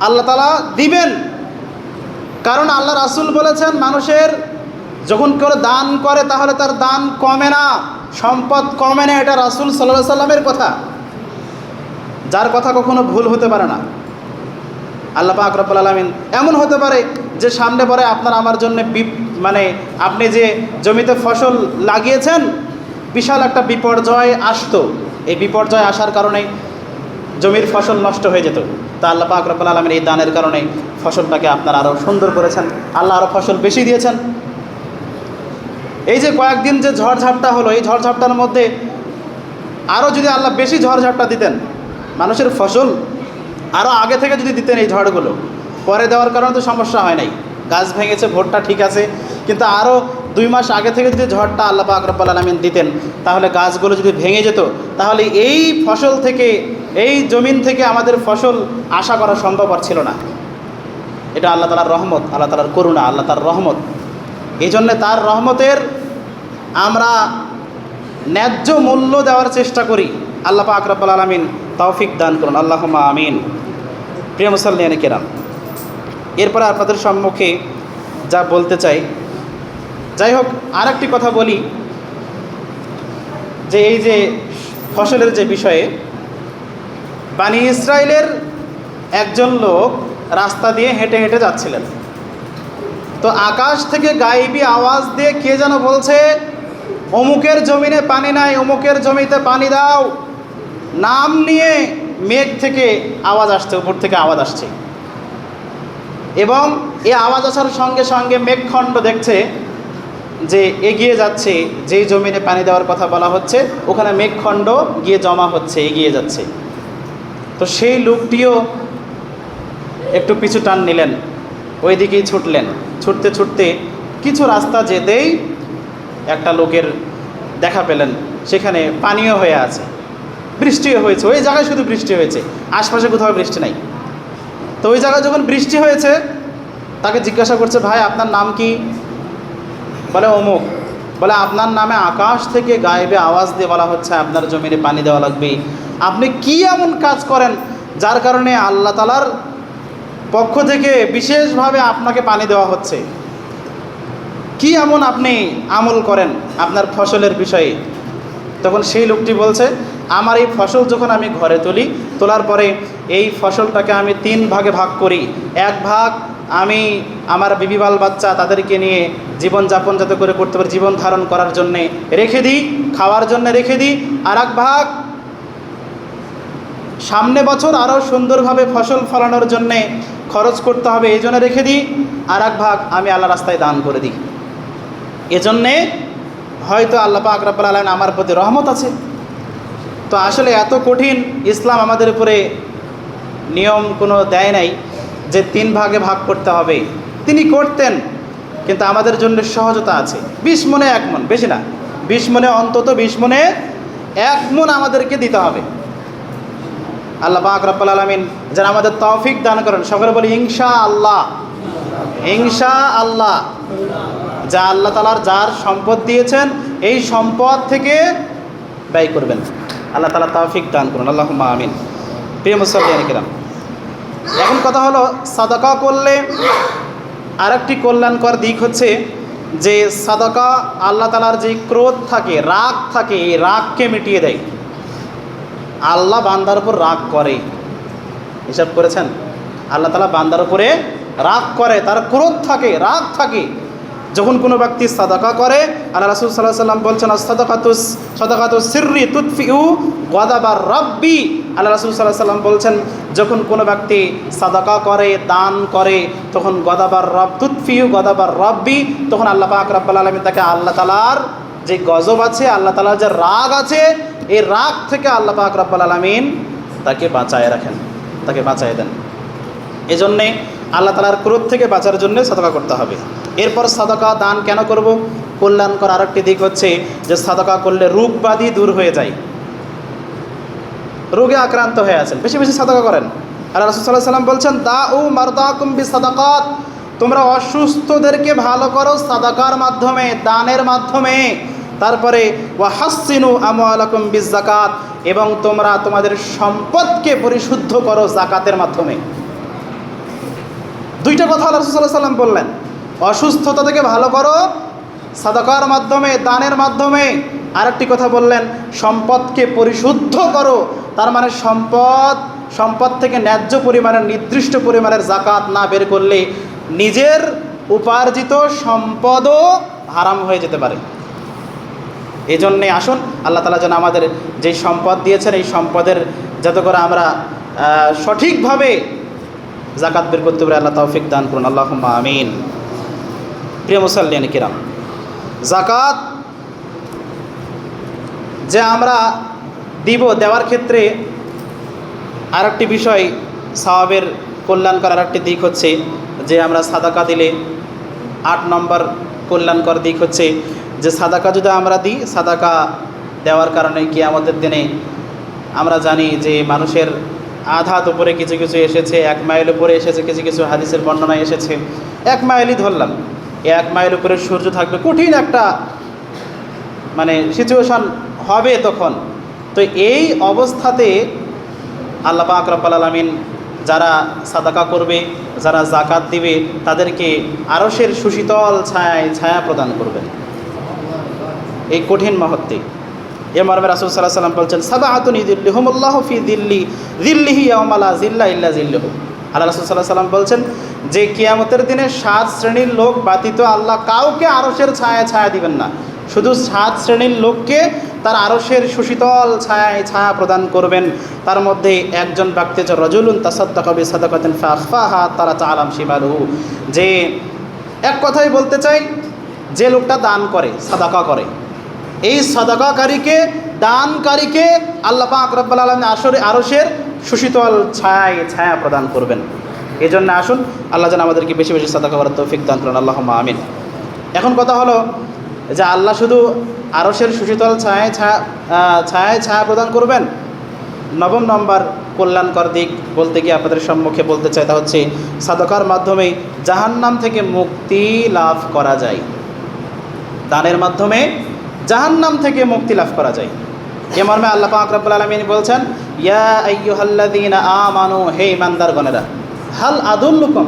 আল্লাহ তাআলা দিবেন। কারণ আল্লাহ রাসূল বলেছেন, মানুষের যখন কেউ দান করে তাহলে তার দান কমে না, সম্পদ কমে না। এটা রাসূল সাল্লাল্লাহু আলাইহি সাল্লামের কথা, যার কথা কখনো ভুল হতে পারে না। আল্লাহ পাক রব্বুল আলামিন এমন হতে পারে যে সামনে পরে আপনার আমার জন্য মানে আপনি যে জমিতে ফসল লাগিয়েছেন, বিশাল একটা বিপর্যয় আসতো। এই বিপর্যয় আসার কারণে জমির ফসল নষ্ট হয়ে যেত। তা আল্লাহ পাক রব্বুল আলামিন এই দানের কারণে ফসলটাকে আপনার আরও সুন্দর করেছেন, আল্লাহ আরও ফসল বেশি দিয়েছেন। এই যে কয়েকদিন যে ঝড়ঝাপটা হলো, এই ঝড়ঝাপটার মধ্যে আরও যদি আল্লাহ বেশি ঝড়ঝাপটা দিতেন, মানুষের ফসল আরও আগে থেকে যদি দিতেন, এই ঝড়গুলো পরে দেওয়ার কারণে তো সমস্যা হয় নাই। গাছ ভেঙেছে, ভোটটা ঠিক আছে, কিন্তু আরও ২ মাস আগে থেকে যদি ঝড়টা আল্লাহ পাক রব্বুল আলামিন দিতেন, তাহলে গাছগুলো যদি ভেঙে যেত, তাহলে এই ফসল থেকে, এই জমিন থেকে আমাদের ফসল আশা করা সম্ভব ছিল না। এটা আল্লাহ তাআলার রহমত, আল্লাহ তাআলার করুণা, আল্লাহ তাআলার রহমত। এই জন্যে তার রহমতের আমরা ন্যায্য মূল্য দেওয়ার চেষ্টা করি। আল্লাহ পাক রব্বুল আলামিন তৌফিক দান করুন, আল্লাহুম্মা আমিন। প্রিয় মুসল্লিয়ানে কেরাম, এরপরে আপনাদের সম্মুখে যা বলতে চাই, যাই হোক, আরেকটি কথা বলি, যে এই যে ফসলের যে বিষয়ে, বনী ইসরাইলের একজন লোক রাস্তা দিয়ে হেঁটে হেঁটে যাচ্ছিলেন, তো আকাশ থেকে গায়েবী আওয়াজ দিয়ে কে যেন বলছে, অমুকের জমিনে পানি নাই, অমুকের জমিতে পানি দাও। নাম নিয়ে মেঘ থেকে আওয়াজ আসছে, উপর থেকে আওয়াজ আসছে, এবং এই আওয়াজ আসার সঙ্গে সঙ্গে মেঘখণ্ড দেখছে যে এগিয়ে যাচ্ছে, যেই জমিনে পানি দেওয়ার কথা বলা হচ্ছে ওখানে মেঘখণ্ড গিয়ে জমা হচ্ছে, এগিয়ে যাচ্ছে। তো সেই লোকটিও একটু পিছু টান নিলেন, ওই দিকেই ছুটলেন। ছুটতে ছুটতে কিছু রাস্তা যেতেই একটা লোকের দেখা পেলেন, সেখানে পানিও হয়ে আছে, বৃষ্টিও হয়েছে। ওই জায়গায় শুধু বৃষ্টি হয়েছে, আশপাশে কোথাও বৃষ্টি নাই। তো ওই জায়গায় যখন বৃষ্টি হয়েছে, তাকে জিজ্ঞাসা করছে, ভাই আপনার নাম কি? বলে অমুক। বলে আপনার নামে আকাশ থেকে গায়েবে আওয়াজ দিয়ে বলা হচ্ছে আপনার জমিনে পানি দেওয়া লাগবে। আপনি কি এমন কাজ করেন যার কারণে আল্লাহ তাআলার পক্ষ থেকে বিশেষভাবে আপনাকে পানি দেওয়া হচ্ছে? কি এমন আপনি আমল করেন আপনার ফসলের বিষয়ে? তখন সেই লোকটি বলছে, আমার এই ফসল যখন আমি ঘরে তুলি, তোলার পরে এই ফসলটাকে আমি 3 ভাগে ভাগ করি। 1 ভাগ আমি আমার বিবি বাল বাচ্চা তাদেরকে নিয়ে জীবনযাপন যাতে করে করতে পারি, জীবন ধারণ করার জন্যে রেখে দিই, খাওয়ার জন্য রেখে দিই। আর 1 ভাগ সামনে বছর আরও সুন্দরভাবে ফসল ফলানোর জন্যে খরচ করতে হবে, এই জন্য রেখে দিই। আর 1 ভাগ আমি আল্লাহ রাস্তায় দান করে দিই। এজন্যে হয়তো আল্লাহ পাক রব্বুল আলামিন আমার প্রতি রহমত আছে। তো আসলে এত কঠিন ইসলাম আমাদের উপরে নিয়ম কোনো দেয় নাই যে 3 ভাগে ভাগ করতে হবে। তিনি করতেন, কিন্তু আমাদের জন্য সহজতা আছে। 20 মণে 1 মণ, বেশি না, 20 মণে, অন্তত 20 মণে 1 মণ আমাদেরকে দিতে হবে। আল্লাহ পাক রব্বুল আলামিন যেন আমাদের তৌফিক দান করেন। সকলে বলি ইনশাআল্লাহ, ইনশাআল্লাহ। যা আল্লাহ তাআলার যার সম্পদ দিয়েছেন, এই সম্পদ থেকে ব্যয় করবেন। আল্লাহ তাআলা তৌফিক দান করুন, আল্লাহুম্মা আমিন। প্রিয় মুসল্লিয়ানে কিরাম, এখন কথা হলো, সাদাকা করলে আরেকটি কল্যাণকর দিক হচ্ছে যে সাদাকা আল্লাহ তাআলার যে ক্রোধ থাকে, রাগ থাকে, এই রাগকে মিটিয়ে দেয়। আল্লাহ বান্দার উপর রাগ করে, হিসাব করেছেন? আল্লাহ তাআলা বান্দার উপরে রাগ করে, তার ক্রোধ থাকে, রাগ থাকে। যখন কোনো ব্যক্তি সাদাকা করে, আল্লাহ রাসূল সাল্লাল্লাহু আলাইহি ওয়াসাল্লাম বলছেন সাদাকাতুস সিররি তুতফিউ গাদাবার রাব্বি। আল্লাহ রাসূল সাল্লাল্লাহু আলাইহি ওয়াসাল্লাম বলছেন যখন কোনো ব্যক্তি সাদাকা করে, দান করে, তখন তুতফিউ গাদাবার রাব্বি, তখন আল্লাহ পাক রব্বুল আলামিন তাকে আল্লাহ তাআলার যে গজব আছে, আল্লাহ তাআলার যে রাগ আছে, এই রাগ থেকে আল্লাহ পাক রব্বুল আলামিন তাকে বাঁচায় রাখেন, তাকে বাঁচায় দেন। এজন্যে আল্লাহ তাআলার ক্রোধ থেকে বাঁচার জন্য সাদাকা করতে হবে। এরপর সাদাকা দান কেন করব? কল্যাণকর আরেকটি দিক হচ্ছে যে সাদাকা করলে রোগ ব্যাধি দূর হয়ে যায়। রোগে আক্রান্ত হয়ে আছেন, বেশি বেশি সাদাকা করেন। আল্লাহ রাসূল সাল্লাল্লাহু আলাইহি ওয়াসাল্লাম বলছেন দাউ মারদাকুম বিসাদাকাত, তোমরা অসুস্থদেরকে ভালো করো সাদাকার মাধ্যমে, দানের মাধ্যমে। তারপরে ওয়া হাসসিনু আমওয়ালাকুম বিযাকাত, এবং তোমরা তোমাদের সম্পদকে পরিশুদ্ধ করো যাকাতের মাধ্যমে। দুইটা কথা আল্লাহ রাসূল সাল্লাল্লাহু আলাইহি ওয়াসাল্লাম বললেন, অসুস্থতা থেকে ভালো করো সাদাকার মাধ্যমে, দানের মাধ্যমে। আরেকটি কথা বললেন সম্পদকে পরিশুদ্ধ করো, তার মানে সম্পদ থেকে ন্যায্য পরিমাণের, নির্দিষ্ট পরিমাণের যাকাত না বের করলে নিজের উপার্জিত সম্পদও হারাম হয়ে যেতে পারে। এই জন্যে আসুন আল্লাহ তাআলা যেন আমাদের যেই সম্পদ দিয়েছেন, এই সম্পদের যাতে করে আমরা সঠিকভাবে যাকাত বের করতে পারি, আল্লাহ তৌফিক দান করুন, আল্লাহুম্মা আমিন। প্রিয় মুসল্লিয়ান কিরাম, যাকাত যে আমরা দেওয়ার ক্ষেত্রে আরেকটি বিষয়, সওয়াবের কল্যাণকর আরেকটি দিক হচ্ছে যে আমরা সাদাকা দিলে 8 নম্বর কল্যাণকর দিক হচ্ছে যে সাদাকা যদি আমরা দিই, সাদাকা দেওয়ার কারণে কিয়ামতের দিনে আমরা জানি যে মানুষের আধাত উপরে কিছু কিছু এসেছে, 1 মাইল উপরে এসেছে, কিছু কিছু হাদিসের বর্ণনায় এসেছে 1 মাইলই ধরলাম, 1 মাইল উপরে সূর্য থাকবে, কঠিন একটা মানে সিচুয়েশন হবে তখন। তো এই অবস্থাতে আল্লাহ পাক রব্বুল আলামিন যারা সাদাকা করবে, যারা যাকাত দিবে, তাদেরকে আরশের সুশীতল ছায়া প্রদান করবেন এই কঠিন মুহূর্তে। এ মর্মে রাসূল সাল্লাল্লাহু আলাইহি ওয়াসাল্লাম বলছেন সাবআতুন ইযিল্লুহুমুল্লাহু ফি যিল্লিহি ইয়াওমা লা যিল্লা ইল্লা যিল্লুহু। আল্লাহ রাসূল সাল্লাল্লাহু আলাইহি ওয়াসাল্লাম বলছেন যে কিয়ামতের দিনে 7 শ্রেণীর লোক ব্যতীত আল্লাহ কাউকে আরশের ছায়া দিবেন না, শুধু 7 শ্রেণীর লোককে তার আরশের সুশীতল ছায়া প্রদান করবেন। তার মধ্যে একজন ব্যক্তি হচ্ছে রাজুলুন তাসাদ্দাকা বিসাদাকাতিন ফাআখফাহা তারা তাআলাম শিমালুহু, যে এক কথাই বলতে চাই যে লোকটা দান করে, সাদাকা করে, এই সাদাকাকারীকে, দানকারীকে আল্লাহ পাক রব্বুল আলামিন আরশের সুশীতল ছায়া প্রদান করবেন। এই জন্য আসুন আল্লাহ যেন আমাদেরকে বেশি বেশি সাদাকা করার তৌফিক দান করেন, আল্লাহুম্মা আমিন। এখন কথা হলো যে আল্লাহ শুধু আরশের সুশীতল ছায়া প্রদান করবেন। 9 নম্বর কল্যাণকর দিক বলতে গিয়ে আপনাদের সম্মুখে বলতে চাই, তা হচ্ছে সাদাকার মাধ্যমে জাহান্নাম থেকে মুক্তি লাভ করা যায়, দানের মাধ্যমে জাহান্নাম থেকে মুক্তি লাভ করা যায়। এ মর্মে আল্লাহ পাক রব্বুল আলামিন বলছেন ইয়া আইয়ুহাল্লাযীনা আমানু, হে ঈমানদারগণেরা, হাল আদুল্লুকুম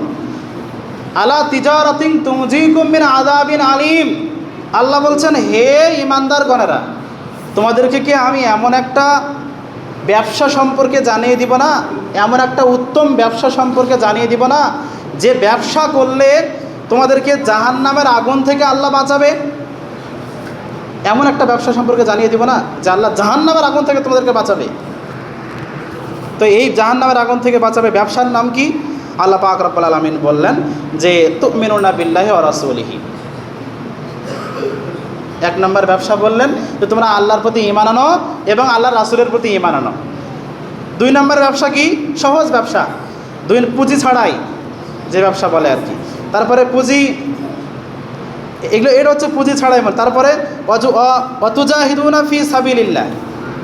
আলা তিজারাতিন তুনজিকুম মিন আযাবিন আলীম। আল্লাহ বলছেন হে ঈমানদারগণেরা, তোমাদেরকে কি আমি এমন একটা ব্যবসা সম্পর্কে জানিয়ে দিব না, এমন একটা উত্তম ব্যবসা সম্পর্কে জানিয়ে দিব না যে ব্যবসা করলে তোমাদেরকে জাহান্নামের আগুন থেকে আল্লাহ বাঁচাবে? এমন একটা ব্যবসা সম্পর্কে জানিয়ে দিব না যে আল্লাহ জাহান্নামের আগুন থেকে তোমাদেরকে বাঁচাবে? তো এই জাহান্নামের আগুন থেকে বাঁচাবে ব্যবসার নাম কি? আল্লাহ পাক রব্বুল আলামিন বললেন যে তুমিনুনা বিল্লাহি ওয়া রাসূলিহি। 1 নম্বর ব্যবসা বললেন যে তোমরা আল্লাহর প্রতি ঈমান আনো এবং আল্লাহর রাসূলের প্রতি ঈমান আনো। 2 নম্বর ব্যবসা কি? সহজ ব্যবসা, পুঁজি ছাড়াই যে ব্যবসা বলে আর কি। তারপরে পুঁজি, এটা হচ্ছে পুঁজি ছাড়াই। তারপরে ওয়াতুজাহিদুনা ফি সাবিলিল্লাহ,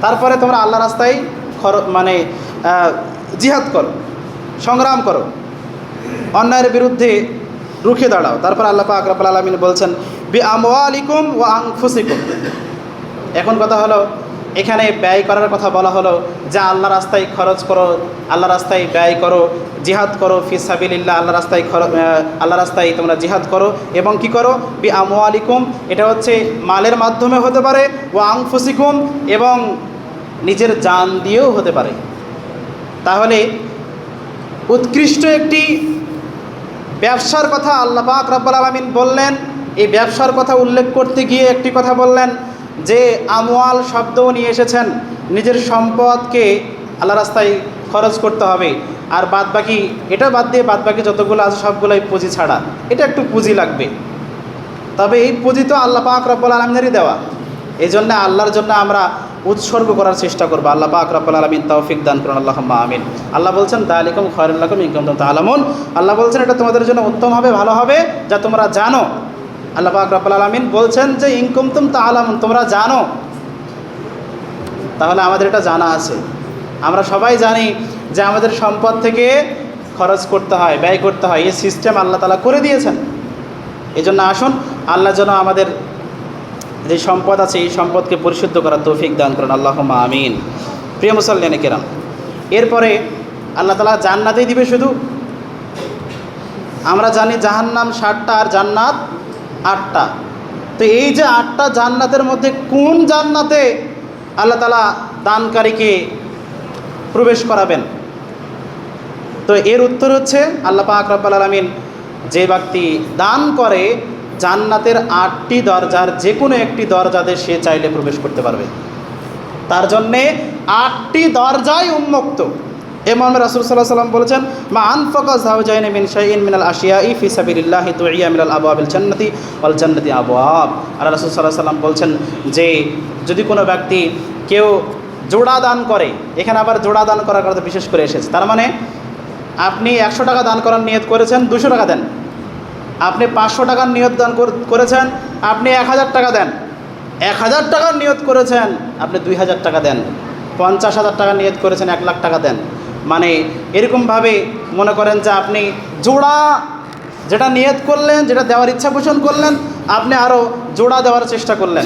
তারপরে তোমরা আল্লাহ রাস্তায় জিহাদ করো, সংগ্রাম করো, অন্যায়ের বিরুদ্ধে রুখে দাঁড়াও। তারপর আল্লাহ পাক রব্বুল আলামিন বলছেন বি আমওয়ালিকুম ওয়া আনফুসিকুম। এখন কথা হলো এখানে ব্যয় করার কথা বলা হলো যে আল্লাহ রাস্তায় খরচ করো, আল্লাহ রাস্তায় ব্যয় করো, জিহাদ করো, ফি সাবিলিল্লাহ, আল্লাহ রাস্তায় তোমরা জিহাদ করো এবং কি করো, বি আমওয়ালিকুম, এটা হচ্ছে মালের মাধ্যমে হতে পারে, ওয়া আনফুসিকুম, এবং নিজের জান দিয়েও হতে পারে। তাহলে উৎকৃষ্ট একটি ব্যবসার কথা আল্লাহ পাক রব্বুল আলামিন বললেন। এই ব্যবসার কথা উল্লেখ করতে গিয়ে একটি কথা বললেন যে আমওয়াল শব্দও নিয়ে এসেছেন, নিজের সম্পদকে আল্লাহ রাস্তায় খরচ করতে হবে। আর বাদবাকি এটা বাদ দিয়ে বাদবাকি যতগুলো আছে সবগুলোই পুঁজি ছাড়া, এটা একটু পুঁজি লাগবে। তবে এই পুঁজি তো আল্লাহ পাক রব্বুল আলামিনেরই দেওয়া, এই জন্য আল্লাহর জন্য আমরা উৎসর্গ করার চেষ্টা করবো। আল্লাহ পাক রব্বুল আলামিন তৌফিক দান করুন, আল্লাহুম্মা আমিন। আল্লাহ বলছেন যালিকুম খায়রুল লাকুম ইন কুনতুম তা'লামুন, আল্লাহ বলছেন এটা তোমাদের জন্য উত্তম হবে, ভালো হবে, যা তোমরা জানো। আল্লাহ পাক রব্বুল আলামিন বলছেন যে ইন কুনতুম তা'লামুন, তোমরা জানো। তাহলে আমাদের এটা জানা আছে, আমরা সবাই জানি যে আমাদের সম্পদ থেকে খরচ করতে হয়, ব্যয় করতে হয়, এই সিস্টেম আল্লাহ তাআলা করে দিয়েছেন। এই জন্য আসুন আল্লাহ যেন আমাদের যে সম্পদ আছে এই সম্পদকে পরিশুদ্ধ করার তৌফিক দান করেন, আল্লাহুম্মা আমিন। প্রিয় মুসল্লিয়ানে কেরাম, এরপরে আল্লাহ তাআলা জান্নাতেই দিবে শুধু। আমরা জানি জাহান্নাম 60টা আর জান্নাত 8টা। তো এই যে 8টা জান্নাতের মধ্যে কোন জান্নাতে আল্লাহ তাআলা দানকারীকে প্রবেশ করাবেন? তো এর উত্তর হচ্ছে আল্লাহ পাক রব্বুল আলামিন যে ব্যক্তি দান করে জান্নাতের 8টি দরজার যে কোনো একটি দরজাতে সে চাইলে প্রবেশ করতে পারবে। তার জন্যে 8টি দরজাই উন্মুক্ত। ইমাম রাসূল সাল্লাল্লাহু আলাইহি ওয়াসাল্লাম বলেছেন, মা আনফাকা যাওজাইন মিন শাইইন মিনাল আশিয়াই ফি সাবিলিল্লাহি তুইয়া মিনাল আবওয়াবিল জান্নাতি ওয়াল জান্নাতি আবওয়াব। আল্লাহ রাসূল সাল্লাল্লাহু আলাইহি ওয়াসাল্লাম বলছেন যে যদি কোনো ব্যক্তি কেউ জোড়া দান করে, এখানে আবার জোড়া দান করার কথা বিশেষ করে এসেছে, তার মানে আপনি 100 টাকা দান করার নিয়ত করেছেন, 200 টাকা দেন। আপনি 500 টাকার নিয়ত দান করেছেন, আপনি 1000 টাকা দেন। 1000 টাকার নিয়ত করেছেন, আপনি 2000 টাকা দেন। 50,000 টাকার নিয়ত করেছেন, 1 লাখ টাকা দেন। মানে এরকমভাবে মনে করেন যে আপনি জোড়া যেটা নিয়ত করলেন, যেটা দেওয়ার ইচ্ছা পোষণ করলেন, আপনি আরও জোড়া দেওয়ার চেষ্টা করলেন।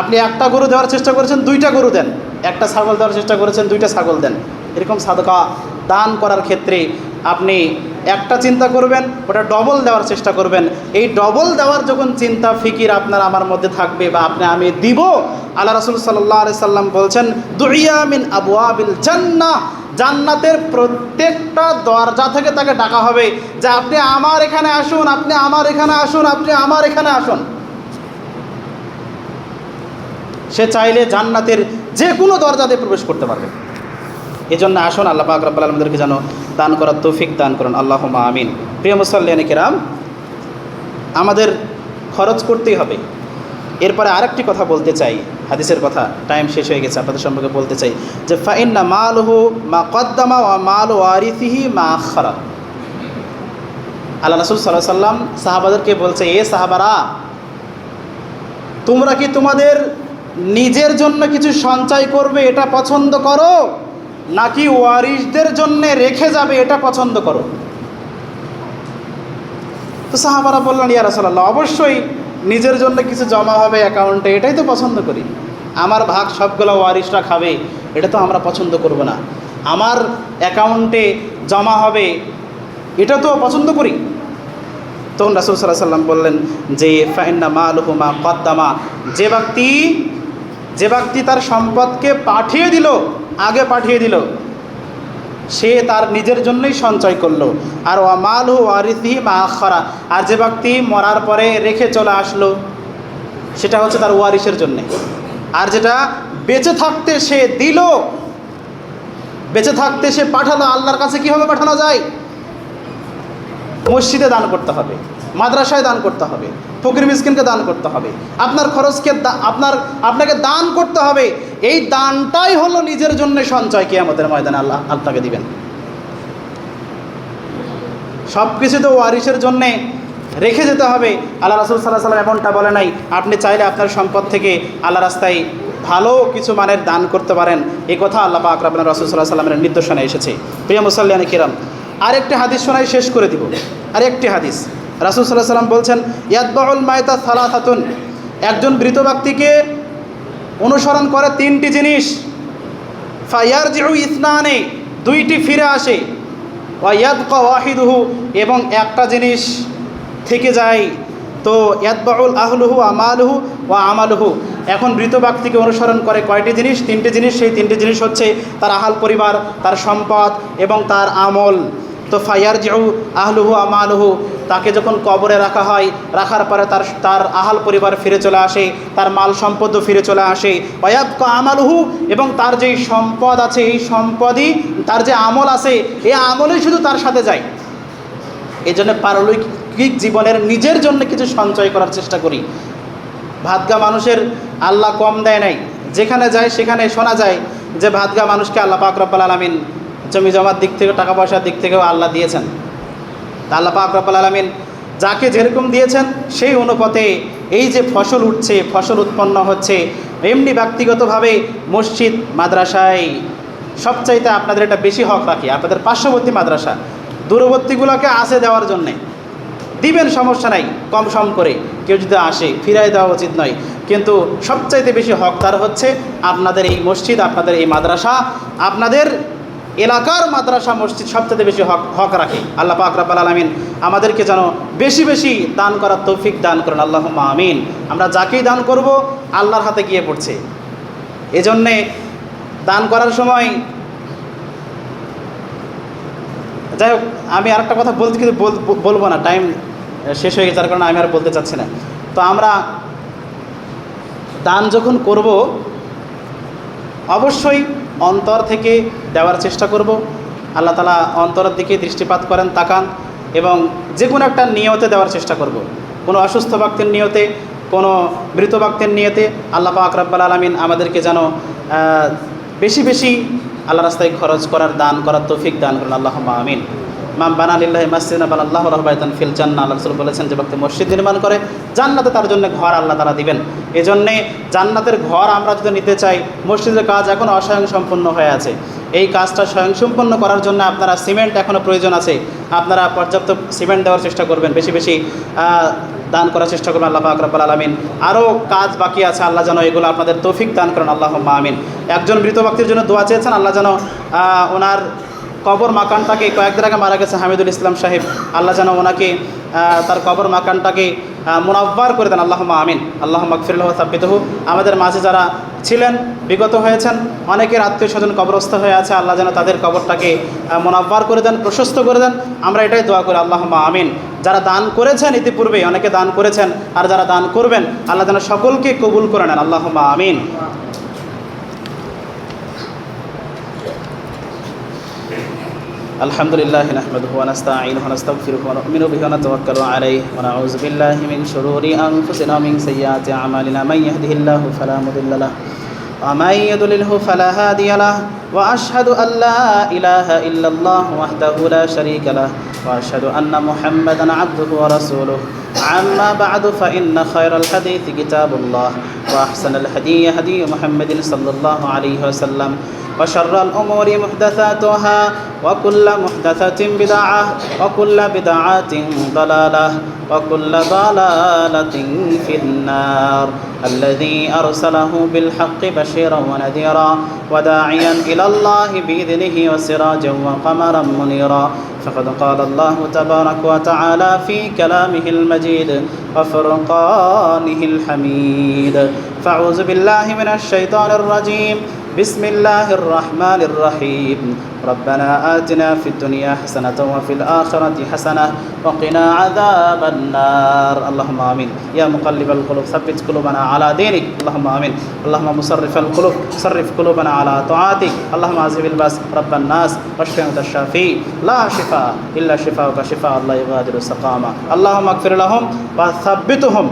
আপনি একটা গরু দেওয়ার চেষ্টা করেছেন, 2টা গরু দেন। একটা ছাগল দেওয়ার চেষ্টা করেছেন, 2টা ছাগল দেন। এরকম সাদকা দান করার ক্ষেত্রে আপনি একটা চিন্তা করবেন, ওটা ডবল দেওয়ার চেষ্টা করবেন। এই ডবল দেওয়ার যখন চিন্তা ফিকির আপনার আমার মধ্যে থাকবে বা আমি দিব, আল্লাহ রাসূল সাল্লাল্লাহু আলাইহি সাল্লাম বলছেন দুইয়া মিন আবওয়াবিল জান্নাহ, জান্নাতের প্রত্যেকটা দরজা থেকে তাকে ডাকা হবে যে আপনি আমার এখানে আসুন, আপনি আমার এখানে আসুন, আপনি আমার এখানে আসুন। সে চাইলে জান্নাতের যে কোনো দরজাতে প্রবেশ করতে পারবে। এই জন্য আসুন আল্লাহ পাক রব্বুল আলামিন আমাদেরকে যেন দান করার তৌফিক দান করেন, আল্লাহুম্মা আমিন। প্রিয় মুসল্লিয়ানে কিরাম, আমাদের খরচ করতেই হবে। এরপরে আরেকটি কথা বলতে চাই, হাদিসের কথা, টাইম শেষ হয়ে গেছে, আপনাদের সম্পর্কে বলতে চাই যে ফাইন্না মালুহু মা কদ্দামা ওয়া মালু ওয়ারিসিহি মা আখারা। আল্লাহ রাসূল সাল্লাল্লাহু আলাইহি সাল্লাম সাহাবাদেরকে বলছে, এ সাহাবারা, তোমরা কি তোমাদের নিজের জন্য কিছু সঞ্চয় করবে এটা পছন্দ করো, নাকি ওয়ারিসদের জন্য রেখে যাবে এটা পছন্দ করো? তো সাহাবারা বললেন, ইয়া রাসূলুল্লাহ, অবশ্যই নিজের জন্য কিছু জমা হবে অ্যাকাউন্টে, এটাই তো পছন্দ করি। আমার ভাগ সবগুলো ওয়ারিসরা খাবে, এটা তো আমরা পছন্দ করব না। আমার অ্যাকাউন্টে জমা হবে, এটা তো পছন্দ করি। তখন রাসূল সাল্লাল্লাহু আলাইহি সাল্লাম বললেন যে ফাইন্না মালুহু মা কদ্দামা, যে ব্যক্তি তার সম্পদকে পাঠিয়ে দিল, আগে পাঠিয়ে দিল, সে তার নিজের জন্যই সঞ্চয় করলো। আর ওয়া মালুহু ওয়ারিসিহি মা আখারা, আর যে ব্যক্তি মরার পরে রেখে চলে আসলো, সেটা হচ্ছে তার ওয়ারিসের জন্যে। আর যেটা বেঁচে থাকতে সে দিল, বেঁচে থাকতে সে পাঠালো, আল্লাহর কাছে কীভাবে পাঠানো যায়? মসজিদে দান করতে হবে, মাদ্রাসায় দান করতে হবে, ফকির মিসকিনকে দান করতে হবে, আপনার খরচকে আপনাকে দান করতে হবে। এই দানটাই হলো নিজের জন্য সঞ্চয়, কিয়ামতের ময়দানে আল্লাহ আপনাকে দিবেন। সব কিছু তো ওয়ারিসের জন্যে রেখে যেতে হবে। আল্লাহ রাসূল সাল্লাল্লাহু আলাইহি সাল্লাম এমনটা বলে নাই। আপনি চাইলে আপনার সম্পদ থেকে আল্লাহ রাস্তায় ভালো কিছু মানের দান করতে পারেন, এই কথা আল্লাহ পাক রব্বুল রাসূল সাল্লাল্লাহু আলাইহি সাল্লামের নির্দেশনা এসেছে। প্রিয় মুসল্লিয়ানে কিরাম, আরেকটি হাদিস শোনাই শেষ করে দিব। আরেকটি হাদিস, রাসূল সাল্লাল্লাহু আলাইহি সাল্লাম বলছেন ইয়াতবাউল মাইতা সালাসাতুন, একজন মৃত ব্যক্তিকে অনুসরণ করে তিনটি জিনিস, ফায়ারজিউ ইসনানে, দুইটি ফিরে আসে, ওয়া ইয়াবকা ওয়াহিদুহু, এবং একটা জিনিস থেকে যায়। তো ইয়াতবাউল আহলুহু আমালুহু ওয়া আমালুহু, এখন মৃত ব্যক্তিকে অনুসরণ করে কয়টি জিনিস? তিনটি জিনিস। সেই তিনটি জিনিস হচ্ছে তার আহাল পরিবার, তার সম্পদ এবং তার আমল। তো ফায়ারজিউ আহলুহু আমালুহু, তাকে যখন কবরে রাখা হয়, রাখার পরে তার আহাল পরিবার ফিরে চলে আসে, তার মাল সম্পদও ফিরে চলে আসে। ওয়ায়াবকা আমালুহু, এবং তার যেই সম্পদ আছে, এই সম্পদই, তার যে আমল আছে, এই আমলই শুধু তার সাথে যায়। এই জন্য পারলৌকিক জীবনের নিজের জন্য কিছু সঞ্চয় করার চেষ্টা করি। ভাতগা মানুষের আল্লাহ কম দেয় নাই। যেখানে যায় সেখানে শোনা যায় যে ভাতগা মানুষকে আল্লাহ পাক রব্বুল আলামিন জমি জমার দিক থেকে, টাকা পয়সার দিক থেকেও আল্লাহ দিয়েছেন। আল্লাহ পাক রব্বুল আলামিন যাকে যেরকম দিয়েছেন সেই অনুপাতে এই যে ফসল উঠছে, ফসল উৎপন্ন হচ্ছে, এমনি ব্যক্তিগতভাবে মসজিদ মাদ্রাসায় সবচাইতে আপনাদের এটা বেশি হক রাখি। আপনাদের পার্শ্ববর্তী মাদ্রাসা, দূরবর্তীগুলোকে আসে দেওয়ার জন্যে দিবেন, সমস্যা নাই, কম সম করে। কেউ যদি আসে ফিরাই দেওয়া উচিত নয়, কিন্তু সবচাইতে বেশি হকদার হচ্ছে আপনাদের এই মসজিদ, আপনাদের এই মাদ্রাসা, আপনাদের এলাকার মাদ্রাসা মসজিদ সবচেয়ে বেশি হক রাখে। আল্লাহ পাক রব্বুল আলামিন আমাদেরকে যেন বেশি বেশি দান করার তৌফিক দান করেন, আল্লাহুম্মা আমিন। আমরা যাকেই দান করব আল্লাহর হাতে গিয়ে পড়ছে। এজন্যে দান করার সময়, যাই হোক, আমি আরেকটা কথা বলতে কিন্তু বলবো না, টাইম শেষ হয়ে গেছে, যার কারণে আমি আর বলতে চাচ্ছি না। তো আমরা দান যখন করব অবশ্যই অন্তর থেকে দেওয়ার চেষ্টা করব। আল্লাহ তাআলা অন্তরের দিকে দৃষ্টিপাত করেন, তাকান, এবং যে কোনো একটা নিয়তে দেওয়ার চেষ্টা করব। কোনো অসুস্থ ব্যক্তির নিয়তে, কোনো মৃত ব্যক্তির নিয়তে। আল্লাহ পাক রব্বুল আলামিন আমাদেরকে যেন বেশি বেশি আল্লাহ রাস্তায় খরচ করার, দান করার তৌফিক দান করেন, আল্লাহুম্মা আমিন। মান বানা লিল্লাহি মাসজিদান বানাল্লাহু লাহু বাইতান ফিল জান্নাহ, আল্লাহ রাসূল বলেছেন যে ব্যক্তি মসজিদ নির্মাণ করে, জান্নাতে তার জন্য ঘর আল্লাহ তাআলা দিবেন। এজন্যে জান্নাতের ঘর আমরা যদি নিতে চাই, মসজিদের কাজ এখন অস্বয়ংসম্পূর্ণ হয়ে আছে। এই কাজটা স্বয়ংসম্পন্ন করার জন্য আপনারা সিমেন্ট এখনও প্রয়োজন আছে, আপনারা পর্যাপ্ত সিমেন্ট দেওয়ার চেষ্টা করবেন, বেশি বেশি দান করার চেষ্টা করবেন। আল্লাহ পাক রব্বুল আলামিন আরও কাজ বাকি আছে, আল্লাহ যেন এগুলো আপনাদের তৌফিক দান করেন, আল্লাহুম্মা আমিন। একজন মৃত ব্যক্তির জন্য দোয়া চেয়েছেন, আল্লাহ যেন ওনার কবর মাকানটাকে, কয়েকদিন আগে মারা গেছে হামিদুল ইসলাম সাহেব, আল্লাহ যেন ওনাকে তার কবর মাকানটাকে মুনাব্বার করে দেন, আল্লাহুম্মা আমিন। আল্লাহুম্মা আগফির লাহু ওয়া সাব্বিতহু। আমাদের মাঝে যারা ছিলেন, বিগত হয়েছেন, অনেকের আত্মীয় স্বজন কবরস্থ হয়ে আছে, আল্লাহ যেন তাদের কবরটাকে মুনাব্বার করে দেন, প্রশস্ত করে দেন। আমরা এটাই দোয়া করি, আল্লাহুম্মা আমিন। যারা দান করেছেন ইতিপূর্বে, অনেকে দান করেছেন, আর যারা দান করবেন, আল্লাহ যেন সকলকে কবুল করে নেন, আল্লাহুম্মা আমিন। আলহামদুলিল্লাহ নাহমাদুহু ওয়া নাস্তাঈনুহু ওয়া নাস্তাগফিরুহু ওয়া নু'মিনু বিহি ওয়া নাতাওয়াক্কালু আলাইহি ওয়া নাউযু বিল্লাহি মিন শুরুরি আনফুসিনা ওয়া মিন সাইয়্যাতি আ'মালিনা মান ইয়াহদিহিল্লাহু ফালা মুদিল্লা লাহু ওয়া মান ইউদ্লিলহু ফালা হাদিয়া লাহু ওয়া আশহাদু আল লা ইলাহা ইল্লাল্লাহু ওয়াহদাহু লা শারীকা লাহু ওয়া আশহাদু আন্না মুহাম্মাদান আবদুহু ওয়া রাসূলুহু। أما بعد فإن خير الحديث كتاب الله وأحسن الهدي هدي محمد صلى الله عليه وسلم وشر الأمور محدثاتها وكل محدثة بدعة وكل بدعة ضلالة وكل ضلالة في النار. الذي أرسله بالحق بشيرا ونذيرا وداعيا إلى الله بإذنه وسراجا وقمرا منيرا. فقد قال الله تبارك وتعالى في كلامه المجيد وفرقانه الحميد. فأعوذ بالله من الشيطان الرجيم. بسم الله الرحمن الرحيم. ربنا آتنا في الدنيا حسنة وفي الآخرة حسنة وقنا عذاب النار. اللهم آمين. يا مقلب القلوب ثبت قلوبنا على دينك. اللهم آمين. اللهم مصرف القلوب صرف قلوبنا على طاعتك. اللهم أذهب الباس رب الناس واشف أنت الشافي لا شفاء إلا شفاءك شفاء لا يغادر سقاما. اللهم اغفر لهم وثبتهم.